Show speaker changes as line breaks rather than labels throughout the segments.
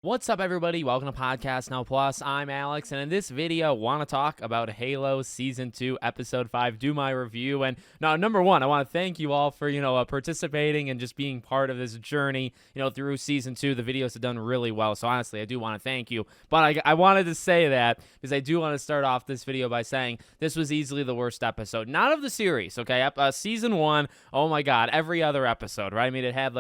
What's up, everybody? Welcome to Podcast Now Plus. I'm Alex, and in this video, I want to talk about Halo Season 2, Episode 5, do my review. And now, number one, I want to thank you all for, participating and just being part of this journey, through Season 2. The videos have done really well, so honestly, I do want to thank you. But I wanted to say that because I do want to start off this video by saying this was easily the worst episode. Not of the series, okay? Season 1, oh my God, every other episode, right? I mean, it had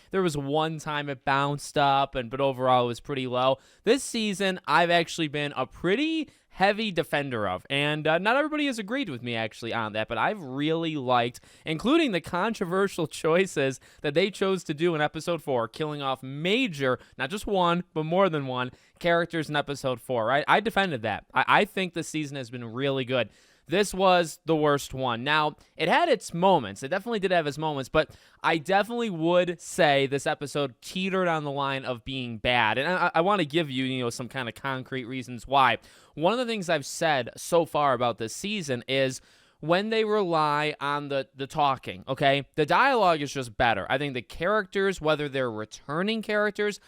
there was one time it bounced up, but overall, was pretty low. This season, I've actually been a pretty heavy defender of, and not everybody has agreed with me actually on that, but I've really liked, including the controversial choices that they chose to do in episode 4, killing off major, not just one, but more than one, characters in episode 4, right? I defended that. I think the season has been really good. This was the worst one. Now, it had its moments. It definitely did have its moments, but I definitely would say this episode teetered on the line of being bad. And I want to give you, some kind of concrete reasons why. One of the things I've said so far about this season is when they rely on the talking, okay? The dialogue is just better. I think the characters, whether they're returning characters,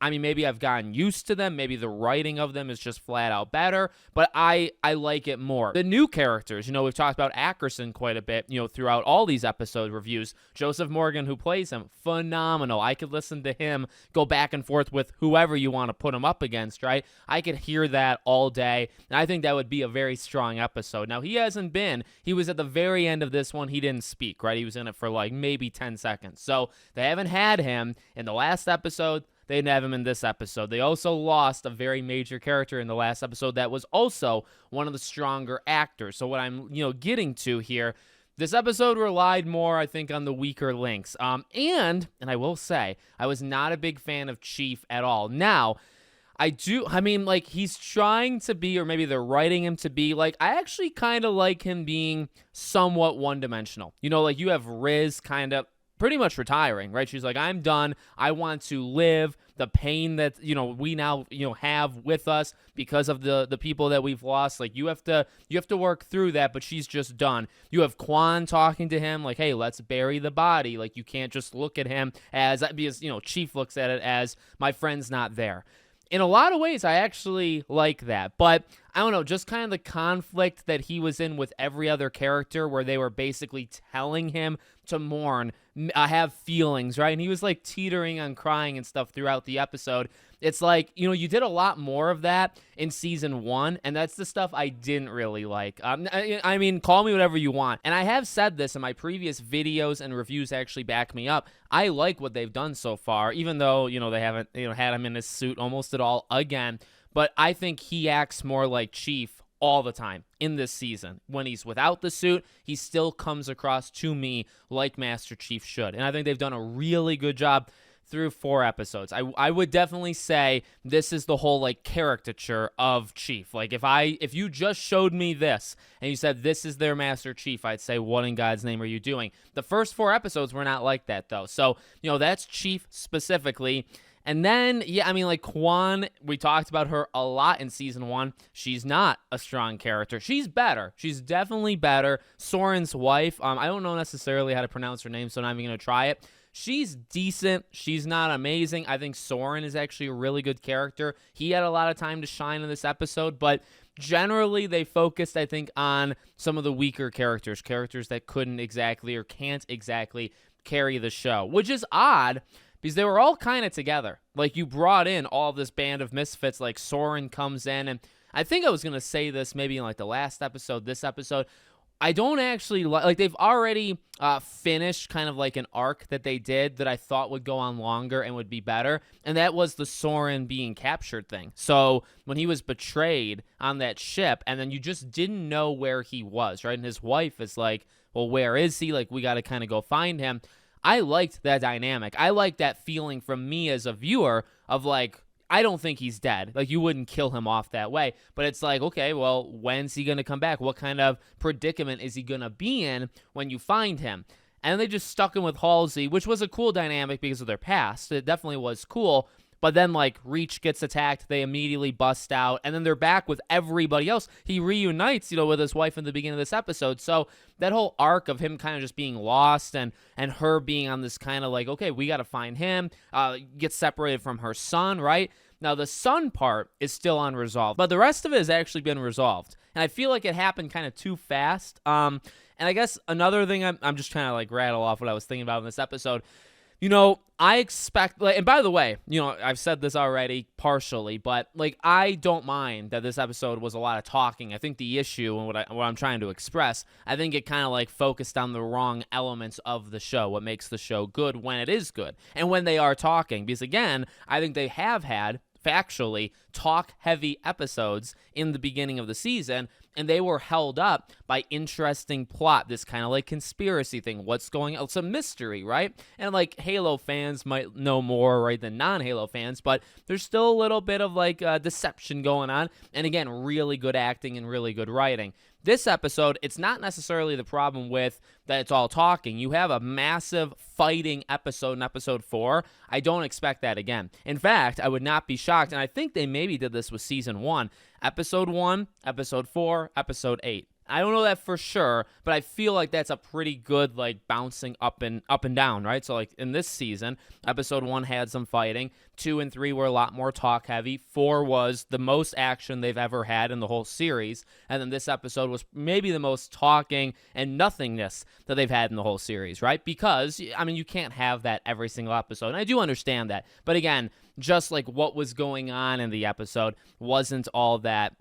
maybe I've gotten used to them. Maybe the writing of them is just flat out better, but I like it more. The new characters, we've talked about Ackerson quite a bit, throughout all these episode reviews. Joseph Morgan, who plays him, phenomenal. I could listen to him go back and forth with whoever you want to put him up against, right? I could hear that all day, and I think that would be a very strong episode. Now, he hasn't been. He was at the very end of this one. He didn't speak, right? He was in it for maybe 10 seconds. So they haven't had him in the last episode. They didn't have him in this episode. They also lost a very major character in the last episode that was also one of the stronger actors. So what I'm, getting to here, this episode relied more, I think, on the weaker links. And I will say, I was not a big fan of Chief at all. Now, he's trying to be, or maybe they're writing him to be, I actually kind of like him being somewhat one-dimensional. You have Riz kind of pretty much retiring, right? She's like, I'm done. I want to live the pain that, we now, have with us because of the people that we've lost. You have to work through that, but she's just done. You have Quan talking to him like, hey, let's bury the body. You can't just look at him because, Chief looks at it as my friend's not there. In a lot of ways, I actually like that. But I don't know, just kind of the conflict that he was in with every other character where they were basically telling him to mourn, have feelings, right? And he was teetering on crying and stuff throughout the episode. It's you did a lot more of that in season 1, and that's the stuff I didn't really like. Call me whatever you want. And I have said this in my previous videos, and reviews actually back me up. I like what they've done so far, even though, they haven't, had him in his suit almost at all again. But I think he acts more like Chief all the time in this season. When he's without the suit, he still comes across to me like Master Chief should. And I think they've done a really good job through 4 episodes. I would definitely say this is the whole caricature of Chief. If you just showed me this and you said this is their Master Chief, I'd say, what in God's name are you doing? The first 4 episodes were not like that though. So, that's Chief specifically. And then, Quan, we talked about her a lot in season 1. She's not a strong character. She's better. She's definitely better. Soren's wife, I don't know necessarily how to pronounce her name, so I'm not even going to try it. She's decent. She's not amazing. I think Soren is actually a really good character. He had a lot of time to shine in this episode, but generally they focused, I think, on some of the weaker characters that couldn't exactly or can't exactly carry the show, which is odd because they were all kind of together. You brought in all this band of misfits, Soren comes in, and I think I was going to say this maybe in the last episode, this episode. I don't actually they've already finished kind of an arc that they did that I thought would go on longer and would be better, and that was the Soren being captured thing. So when he was betrayed on that ship, and then you just didn't know where he was, right? And his wife is like, well, where is he? We got to kind of go find him. I liked that dynamic. I liked that feeling from me as a viewer of I don't think he's dead. You wouldn't kill him off that way. But it's okay, well, when's he going to come back? What kind of predicament is he going to be in when you find him? And they just stuck him with Halsey, which was a cool dynamic because of their past. It definitely was cool. But then, like, Reach gets attacked, they immediately bust out, and then they're back with everybody else. He reunites, with his wife in the beginning of this episode. So that whole arc of him kind of just being lost and her being on this kind of like, okay, we got to find him, gets separated from her son, right? Now, the son part is still unresolved, but the rest of it has actually been resolved. And I feel like it happened kind of too fast. And I guess another thing I'm just trying to like rattle off what I was thinking about in this episode. I expect, like, and by the way, I've said this already partially, but like, I don't mind that this episode was a lot of talking. I think the issue and what I'm trying to express, I think it kind of like focused on the wrong elements of the show, what makes the show good when it is good and when they are talking. Because again, I think they have had factually talk-heavy episodes in the beginning of the season, and they were held up by interesting plot, this kind of like conspiracy thing. What's going on? It's a mystery, right? And like Halo fans might know more, right, than non-Halo fans, but there's still a little bit of like deception going on. And again, really good acting and really good writing. This episode, it's not necessarily the problem with that it's all talking. You have a massive fighting episode in episode 4. I don't expect that again. In fact, I would not be shocked, and I think they maybe did this with season 1. Episode 1, episode 4, episode 8. I don't know that for sure, but I feel like that's a pretty good like bouncing up and down, right? So like in this season, episode 1 had some fighting, 2 and 3 were a lot more talk heavy, 4 was the most action they've ever had in the whole series, and then this episode was maybe the most talking and nothingness that they've had in the whole series, right? Because I mean, you can't have that every single episode, and I do understand that, but again, just like what was going on in the episode wasn't all that,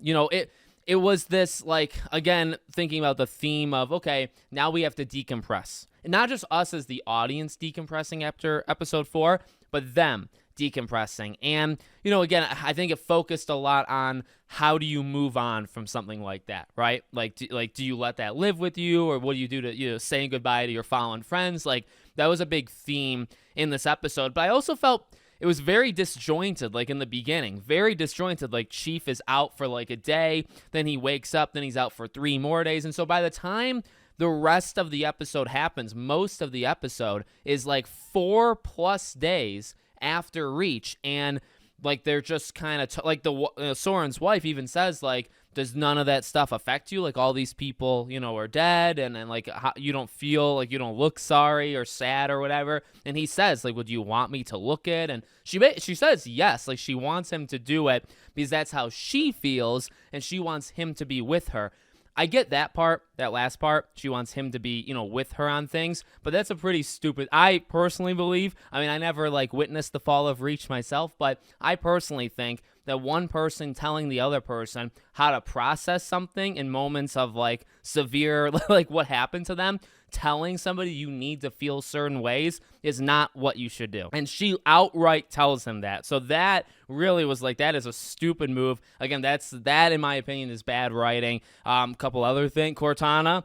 It was this, like, again, thinking about the theme of, okay, now we have to decompress. And not just us as the audience decompressing after episode 4, but them decompressing. And, again, I think it focused a lot on how do you move on from something like that, right? Do you let that live with you, or what do you do to, saying goodbye to your fallen friends? Like, that was a big theme in this episode. But I also felt it was very disjointed, like in the beginning, very disjointed. Like Chief is out for like a day, then he wakes up, then he's out for 3 more days. And so by the time the rest of the episode happens, most of the episode is like 4+ days after Reach. And like, they're just kind of like Soren's wife even says, like, does none of that stuff affect you? Like, all these people, are dead, and like, you don't feel like, you don't look sorry or sad or whatever. And he says, like, would you want me to look it? And she says yes, like, she wants him to do it because that's how she feels, and she wants him to be with her. I get that part, that last part. She wants him to be, with her on things, but that's a pretty stupid, I personally believe, I mean, I never like witnessed the fall of Reach myself, but I personally think that one person telling the other person how to process something in moments of like severe, like what happened to them, telling somebody you need to feel certain ways is not what you should do. And she outright tells him that. So that really was like, that is a stupid move. Again, that in my opinion is bad writing. Couple other things, Cortana.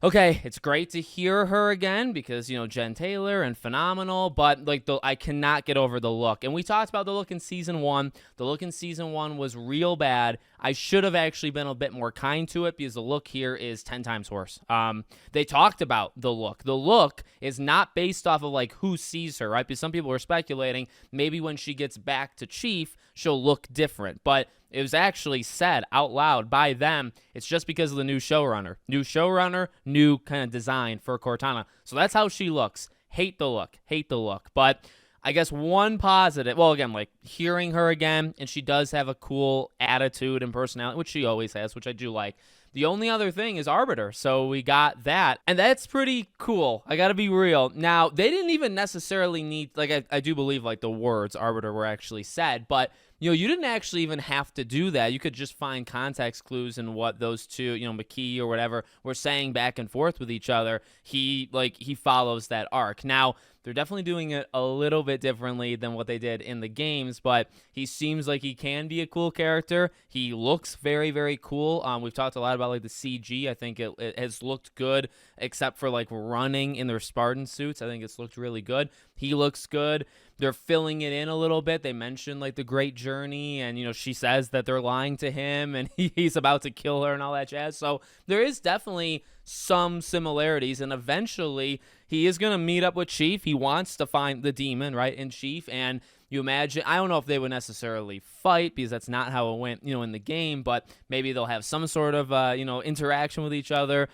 Okay, it's great to hear her again because, Jen Taylor and phenomenal, but like I cannot get over the look. And we talked about the look in season 1. The look in season 1 was real bad. I should have actually been a bit more kind to it because the look here is 10 times worse. They talked about the look. The look is not based off of like who sees her, right? Because some people were speculating maybe when she gets back to Chief, she'll look different. But it was actually said out loud by them. It's just because of the new showrunner. New kind of design for Cortana. So that's how she looks. Hate the look. But I guess one positive, well, again, like hearing her again, and she does have a cool attitude and personality, which she always has, which I do like. The only other thing is Arbiter, so we got that, and that's pretty cool. I gotta be real. Now, they didn't even necessarily need, like, I do believe, like, the words Arbiter were actually said, but, you didn't actually even have to do that. You could just find context clues in what those two, McKee or whatever, were saying back and forth with each other. He follows that arc. Now, they're definitely doing it a little bit differently than what they did in the games, but he seems like he can be a cool character. He looks very, very cool. We've talked a lot about like the CG. I think it has looked good, except for like running in their Spartan suits. I think it's looked really good. He looks good. They're filling it in a little bit. They mentioned like the great journey, and she says that they're lying to him and he's about to kill her and all that jazz. So there is definitely some similarities, and eventually he is going to meet up with Chief. He wants to find the demon, right, in Chief, and you imagine, I don't know if they would necessarily fight because that's not how it went, in the game, but maybe they'll have some sort of, interaction with each other,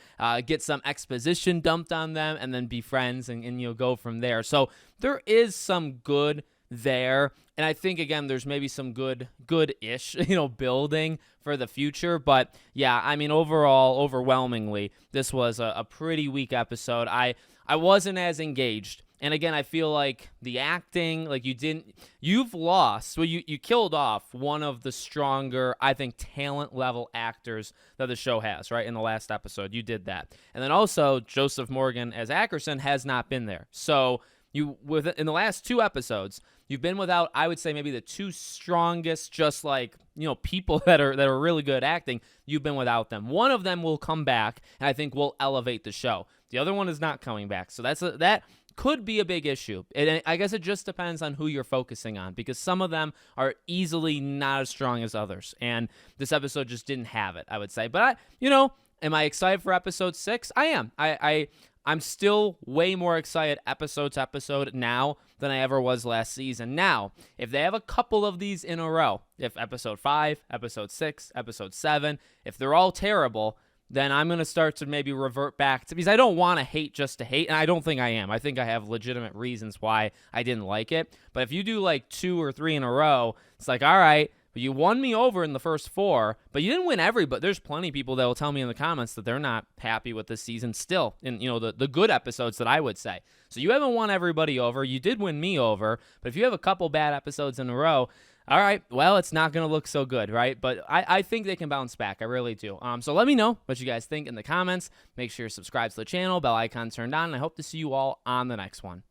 get some exposition dumped on them, and then be friends and go from there. So there is some good there. And I think, again, there's maybe some good-ish, building for the future. But, yeah, I mean, overall, overwhelmingly, this was a pretty weak episode. I wasn't as engaged. And, again, I feel like the acting, like you've lost, well, you killed off one of the stronger, I think, talent-level actors that the show has, right, in the last episode. You did that. And then also, Joseph Morgan as Ackerson has not been there. So in the last 2 episodes, you've been without, I would say, maybe the 2 strongest, just like, people that are really good at acting. You've been without them. One of them will come back, and I think will elevate the show. The other one is not coming back. So that could be a big issue. And I guess it just depends on who you're focusing on, because some of them are easily not as strong as others. And this episode just didn't have it, I would say. But am I excited for episode 6? I am. I'm still way more excited episode to episode now than I ever was last season. Now, if they have a couple of these in a row, if episode 5, episode 6, episode 7, if they're all terrible, then I'm going to start to maybe revert back to, because I don't want to hate just to hate, and I don't think I am. I think I have legitimate reasons why I didn't like it. But if you do like 2 or 3 in a row, it's like, all right, but you won me over in the first 4, but you didn't win everybody. There's plenty of people that will tell me in the comments that they're not happy with this season still, in the good episodes that I would say. So you haven't won everybody over. You did win me over, but if you have a couple bad episodes in a row, all right, well, it's not going to look so good, right? But I think they can bounce back. I really do. So let me know what you guys think in the comments. Make sure you subscribe to the channel, bell icon turned on, and I hope to see you all on the next one.